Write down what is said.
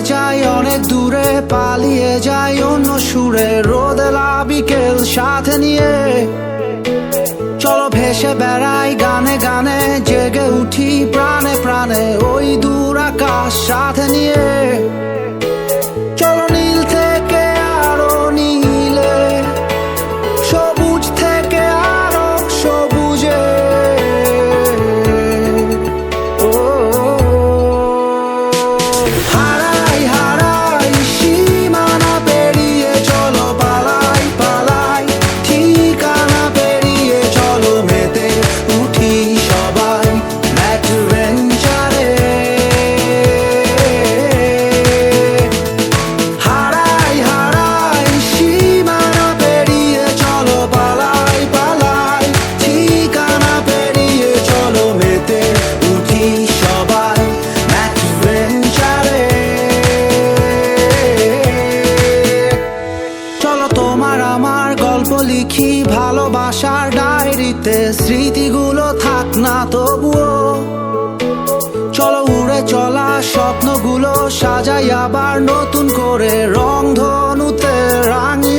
যাই অনেক দূরে, পালিয়ে যাই অন্য সুরে, রোদেলা বিকেল সাথে নিয়ে। চলো ভেসে বেড়াই গানে গানে, জেগে উঠি প্রাণে প্রাণে, ওই দূর আকাশ সাথে নিয়ে। চলো নীল থেকে আরো নীলে, সবুজ থেকে আরো সবুজে। হারাই হারাই সীমানা পেরিয়ে, চলো পালাই পালাই ঠিকানা পেরিয়ে, চলো মেতে উঠি সবাই অ্যাডভেঞ্চারে। হারাই হারাই সীমানা পেরিয়ে, চলো পালাই পালাই ঠিকানা পেরিয়ে, চলো মেতে উঠি সবাই অ্যাডভেঞ্চারে। চলো তোমার আমার গল্প লিখি ভালোবাসার ডায়েরিতে, স্মৃতিগুলো থাক না তবুও। চলো উড়ে চলা স্বপ্নগুলো সাজাই আবার নতুন করে, রংধনুতে রাঙিয়ে।